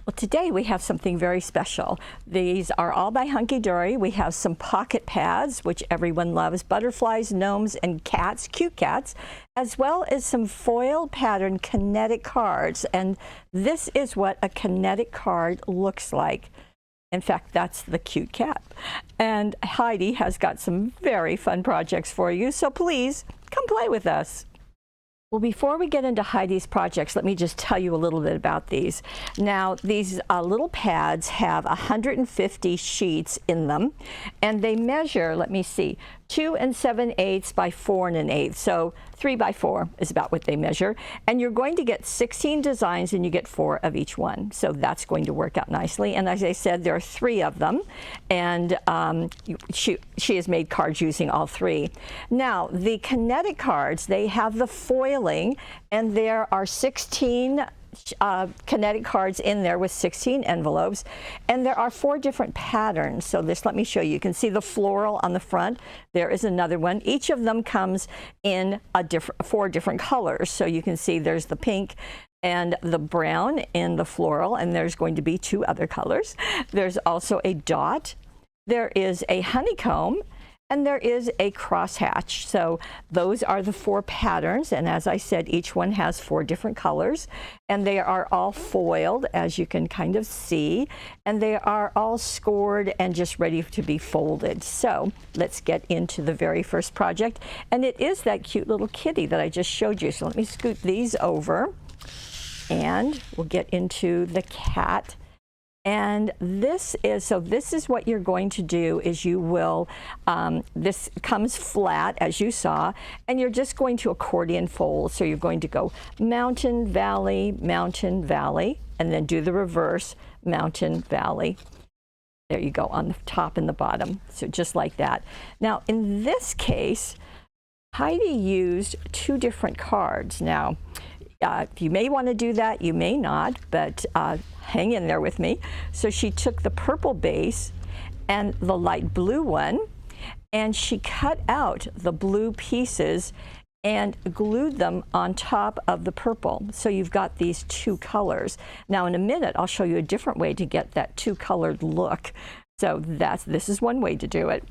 Well, today we have something very special. These are all by Hunkydory. We have some pocket pads, which everyone loves, butterflies, gnomes, and cats, cute cats, as well as some foil pattern kinetic cards. And this is what a kinetic card looks like. In fact, that's the cute cat. And Heidi has got some very fun projects for you, so please come play with us. Well, before we get into Heidi's projects, let me just tell you a little bit about these. Now, these little pads have 150 sheets in them, and they measure, let me see, 2 7/8 by 4 1/8. So 3 by 4 is about what they measure. And you're going to get 16 designs, and you get 4 of each one. So that's going to work out nicely. And as I said, there are 3 of them, and she has made cards using all 3. Now, the kinetic cards, they have the foiling, and there are 16 kinetic cards in there with 16 envelopes, and there are 4 different patterns. So let me show you. You can see the floral on the front. There is another one. Each of them comes in 4 different colors. So you can see there's the pink and the brown in the floral, and there's going to be 2 other colors. There's also a dot. There is a honeycomb, and there is a crosshatch. So those are the 4 patterns, and as I said, each one has 4 different colors, and they are all foiled, as you can kind of see, and they are all scored and just ready to be folded. So let's get into the very first project, and it is that cute little kitty that I just showed you. So let me scoot these over, and we'll get into the cat. And this is what you're going to do is you will, this comes flat as you saw, and you're just going to accordion fold. So you're going to go mountain, valley, and then do the reverse, mountain, valley. There you go, on the top and the bottom. So just like that. Now in this case, Heidi used 2 different cards. Now, you may want to do that, you may not, but hang in there with me. So she took the purple base and the light blue one, and she cut out the blue pieces and glued them on top of the purple. So you've got these 2 colors. Now in a minute, I'll show you a different way to get that 2-colored look. So this is one way to do it.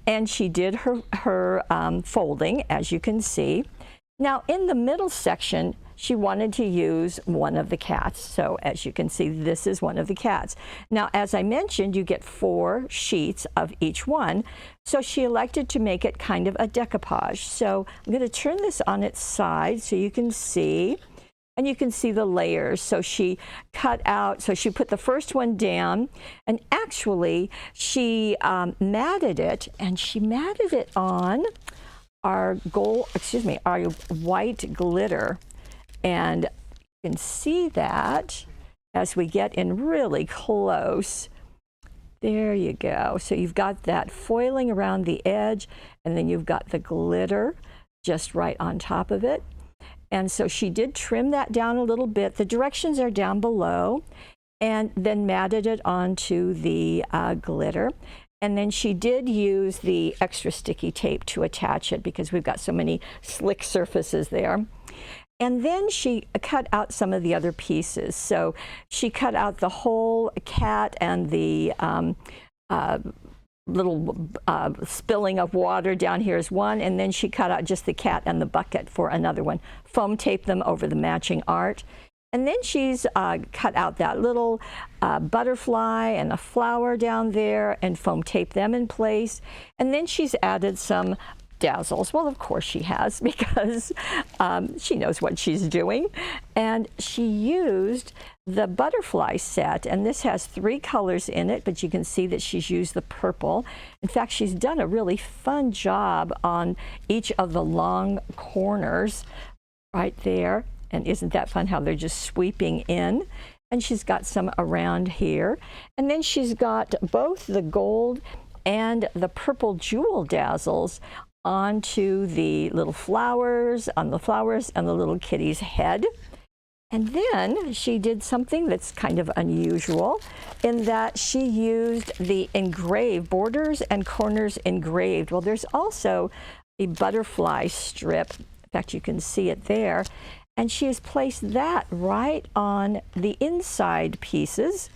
And she did her folding, as you can see. Now in the middle section, she wanted to use one of the cats. So as you can see, this is one of the cats. Now, as I mentioned, you get 4 sheets of each one. So she elected to make it kind of a decoupage. So I'm going to turn this on its side so you can see. And you can see the layers. So she cut out, so she put the first one down, and actually she matted it, and she matted it on our our white glitter. And you can see that as we get in really close. There you go. So you've got that foiling around the edge, and then you've got the glitter just right on top of it. And so she did trim that down a little bit. The directions are down below, and then matted it onto the glitter. And then she did use the extra sticky tape to attach it because we've got so many slick surfaces there. And then she cut out some of the other pieces. So she cut out the whole cat and the little spilling of water down here is one, and then she cut out just the cat and the bucket for another one. Foam taped them over the matching art. And then she's cut out that little butterfly and a flower down there and foam taped them in place. And then she's added some dazzles. Well, of course she has, because she knows what she's doing. And she used the butterfly set, and this has 3 colors in it, but you can see that she's used the purple. In fact, she's done a really fun job on each of the long corners right there. And isn't that fun how they're just sweeping in? And she's got some around here. And then she's got both the gold and the purple jewel dazzles onto the little flowers, on the flowers and the little kitty's head. And then she did something that's kind of unusual in that she used the engraved borders and corners engraved. Well, there's also a butterfly strip. In fact, you can see it there. And she has placed that right on the inside pieces.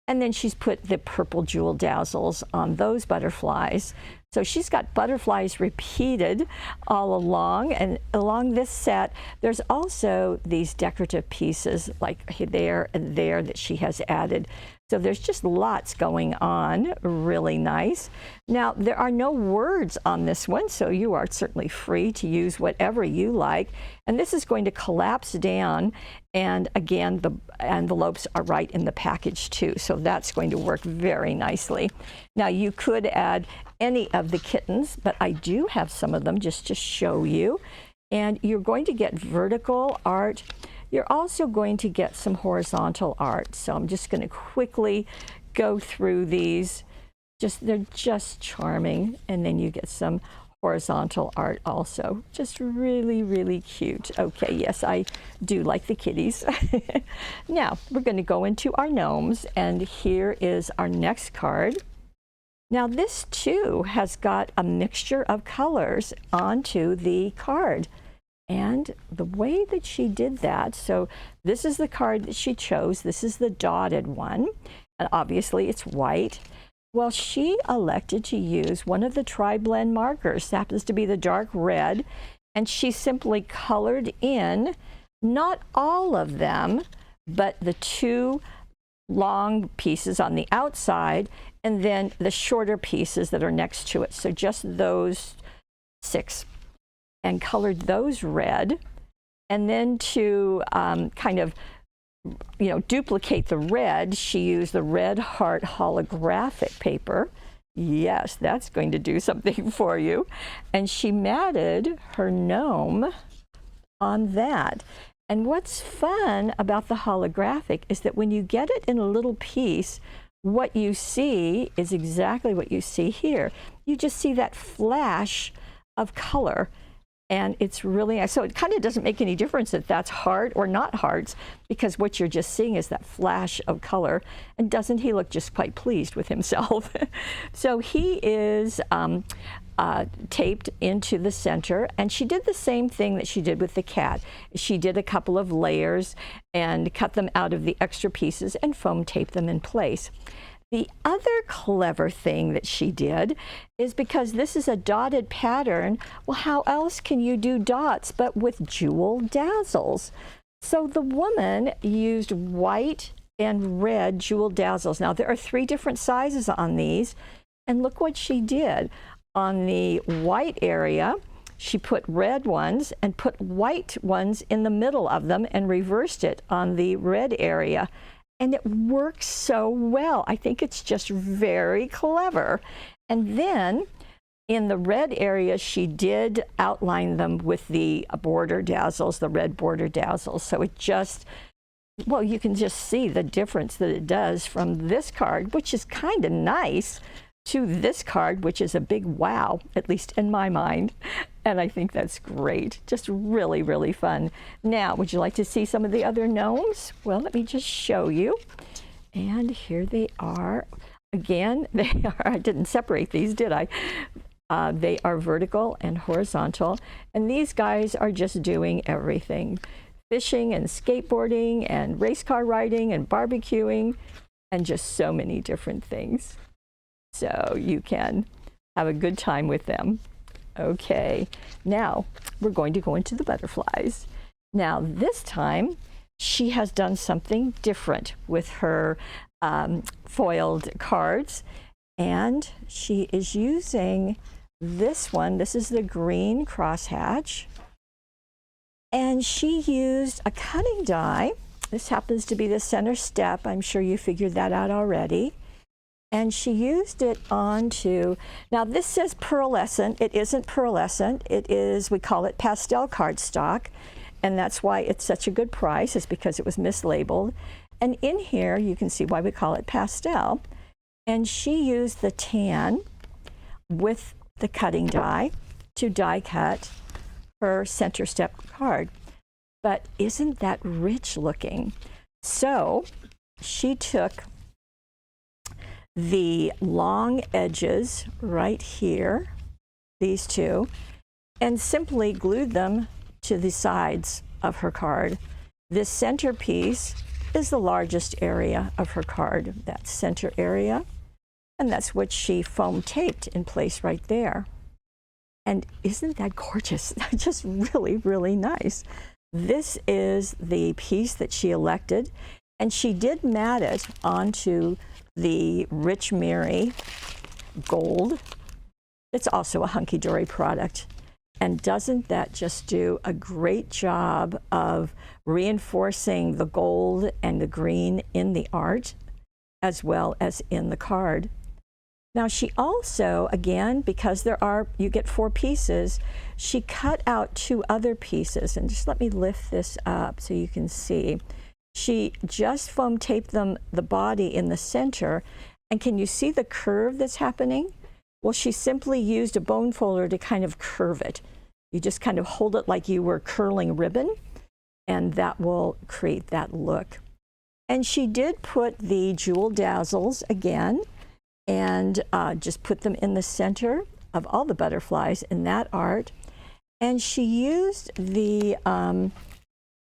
And then she's put the purple jewel dazzles on those butterflies. So she's got butterflies repeated all along. And along this set, there's also these decorative pieces like there and there that she has added. So there's just lots going on, really nice. Now, there are no words on this one, so you are certainly free to use whatever you like. And this is going to collapse down, and again, the envelopes are right in the package too, so that's going to work very nicely. Now, you could add any of the kittens, but I do have some of them just to show you. And you're going to get vertical art. You're also going to get some horizontal art. So I'm just going to quickly go through these. They're just charming. And then you get some horizontal art also. Just really, really cute. Okay, yes, I do like the kitties. Now, we're going to go into our gnomes. And here is our next card. Now, this too has got a mixture of colors onto the card. And the way that she did that, so this is the card that she chose. This is the dotted one, and obviously it's white. Well, she elected to use one of the tri-blend markers. It happens to be the dark red, and she simply colored in, not all of them, but the two long pieces on the outside, and then the shorter pieces that are next to it. So just those 6. And colored those red, and then to kind of, duplicate the red, she used the red heart holographic paper. Yes, that's going to do something for you. And she matted her gnome on that. And what's fun about the holographic is that when you get it in a little piece, what you see is exactly what you see here. You just see that flash of color. And it's really nice. So it kind of doesn't make any difference if that's heart or not hearts, because what you're just seeing is that flash of color. And doesn't he look just quite pleased with himself? So he is taped into the center, and she did the same thing that she did with the cat. She did a couple of layers and cut them out of the extra pieces and foam taped them in place. The other clever thing that she did is, because this is a dotted pattern, well, how else can you do dots but with jewel dazzles? So the woman used white and red jewel dazzles. Now, there are 3 different sizes on these, and look what she did. On the white area, she put red ones and put white ones in the middle of them and reversed it on the red area. And it works so well. I think it's just very clever. And then in the red area, she did outline them with the border dazzles, the red border dazzles. So it just, well, you can just see the difference that it does from this card, which is kind of nice, to this card, which is a big wow, at least in my mind. And I think that's great. Just really, really fun. Now, would you like to see some of the other gnomes? Well, let me just show you. And here they are. Again, they are, I didn't separate these, did I? They are vertical and horizontal. And these guys are just doing everything. Fishing and skateboarding and race car riding and barbecuing and just so many different things. So you can have a good time with them. Okay, now we're going to go into the butterflies. Now this time she has done something different with her foiled cards, and she is using this one. This is the green crosshatch, and she used a cutting die. This happens to be the center step. I'm sure you figured that out already. And she used it onto, now this says pearlescent. It isn't pearlescent. It is, we call it pastel cardstock. And that's why it's such a good price, is because it was mislabeled. And in here, you can see why we call it pastel. And she used the tan with the cutting die to die cut her center step card. But isn't that rich looking? So she took the long edges right here, these two, and simply glued them to the sides of her card. This centerpiece is the largest area of her card, that center area. And that's what she foam taped in place right there. And isn't that gorgeous? Just really, really nice. This is the piece that she elected, and she did mat it onto the Rich Mary gold. It's also a Hunkydory product. And doesn't that just do a great job of reinforcing the gold and the green in the art, as well as in the card? Now she also, again, because you get 4 pieces, she cut out 2 other pieces. And just let me lift this up so you can see. She just foam taped them, the body in the center. And can you see the curve that's happening? Well, she simply used a bone folder to kind of curve it. You just kind of hold it like you were curling ribbon, and that will create that look. And she did put the jewel dazzles again, and just put them in the center of all the butterflies in that art. And she used the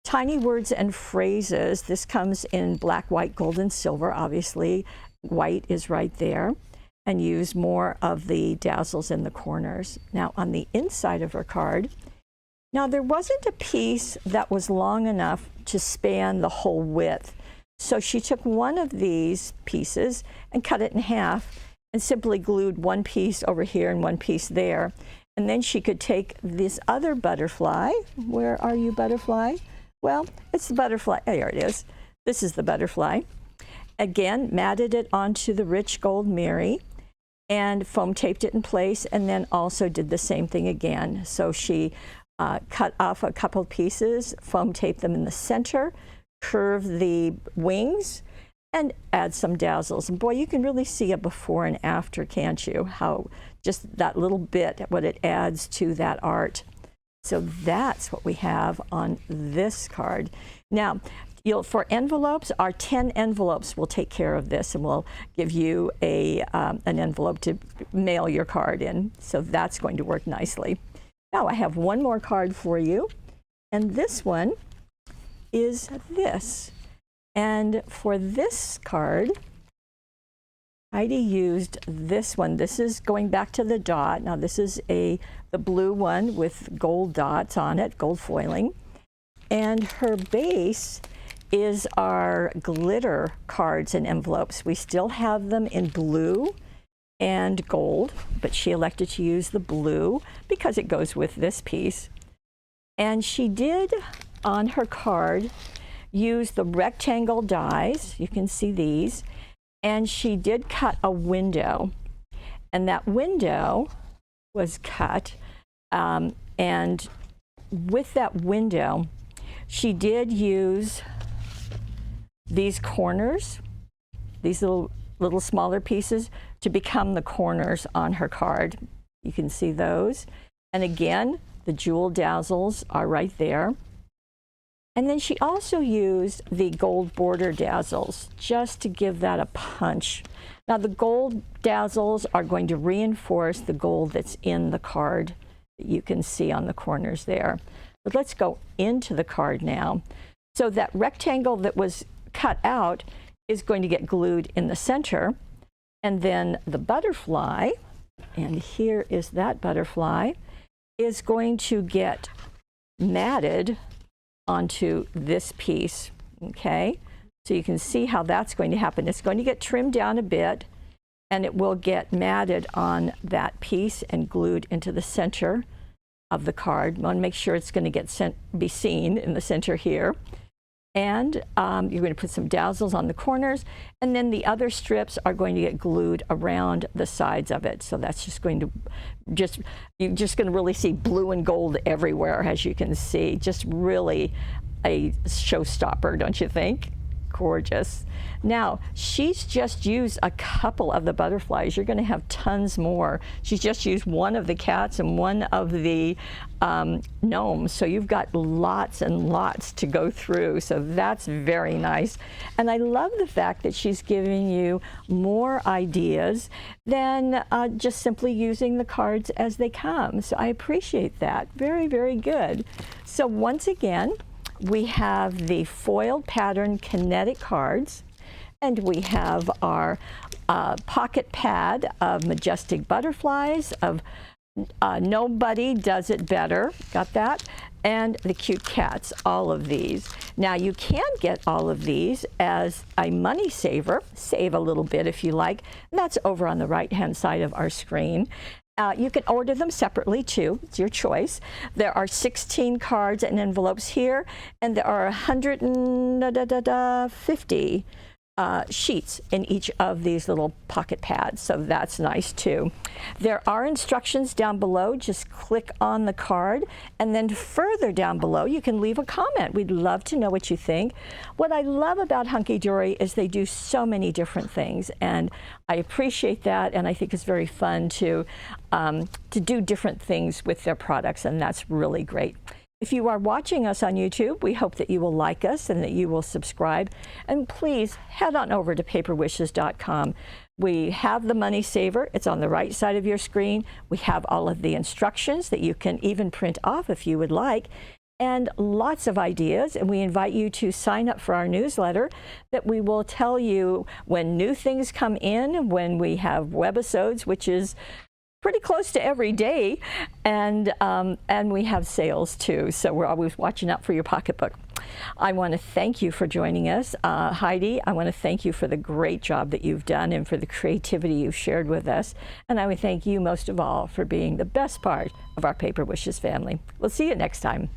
tiny words and phrases. This comes in black, white, gold, and silver. Obviously, white is right there. And use more of the dazzles in the corners. Now, on the inside of her card, now there wasn't a piece that was long enough to span the whole width. So she took one of these pieces and cut it in half and simply glued one piece over here and one piece there. And then she could take this other butterfly. Where are you, butterfly? Well, it's the butterfly. There it is. This is the butterfly. Again, matted it onto the rich gold Mary and foam taped it in place, and then also did the same thing again. So she cut off a couple pieces, foam taped them in the center, curve the wings, and add some dazzles. And boy, you can really see a before and after, can't you? How just that little bit, what it adds to that art. So that's what we have on this card. Now, for envelopes, our 10 envelopes will take care of this, and we'll give you an envelope to mail your card in. So that's going to work nicely. Now I have one more card for you, and this one is this. And for this card, Heidi used this one. This is going back to the dot. Now this is the blue one with gold dots on it, gold foiling. And her base is our glitter cards and envelopes. We still have them in blue and gold, but she elected to use the blue because it goes with this piece. And she did, on her card, use the rectangle dies. You can see these. And she did cut a window. And that window was cut. And with that window, she did use these corners, these little smaller pieces, to become the corners on her card. You can see those. And again, the jewel dazzles are right there. And then she also used the gold border dazzles just to give that a punch. Now the gold dazzles are going to reinforce the gold that's in the card that you can see on the corners there. But let's go into the card now. So that rectangle that was cut out is going to get glued in the center. And then the butterfly, and here is that butterfly, is going to get matted onto this piece, okay? So you can see how that's going to happen. It's going to get trimmed down a bit, and it will get matted on that piece and glued into the center of the card. I want to make sure it's going to be seen in the center here. And you're going to put some dazzles on the corners, and then the other strips are going to get glued around the sides of it. So that's just going to, you're just going to really see blue and gold everywhere, as you can see. Just really a showstopper, don't you think? Gorgeous. Now, she's just used a couple of the butterflies. You're going to have tons more. She's just used one of the cats and one of the gnomes. So you've got lots and lots to go through. So that's very nice. And I love the fact that she's giving you more ideas than just simply using the cards as they come. So I appreciate that. Very, very good. So once again, We have the foiled pattern Kinetic cards, and we have our pocket pad of majestic butterflies, of Nobody Does It Better, got that? And the cute cats, all of these. Now you can get all of these as a money saver, save a little bit if you like, and that's over on the right-hand side of our screen. You can order them separately too, it's your choice. There are 16 cards and envelopes here, and there are 150 sheets in each of these little pocket pads, so that's nice too. There are instructions down below. Just click on the card, and then further down below you can leave a comment. We'd love to know what you think. What I love about Hunkydory is they do so many different things, and I appreciate that, and I think it's very fun to do different things with their products, and that's really great. If you are watching us on YouTube, we hope that you will like us and that you will subscribe. And please head on over to paperwishes.com. We have the money saver. It's on the right side of your screen. We have all of the instructions that you can even print off if you would like, and lots of ideas. And we invite you to sign up for our newsletter that we will tell you when new things come in, when we have webisodes, which is pretty close to every day, and we have sales too, so we're always watching out for your pocketbook. I want to thank you for joining us. Heidi, I want to thank you for the great job that you've done and for the creativity you've shared with us, and I would thank you most of all for being the best part of our Paper Wishes family. We'll see you next time.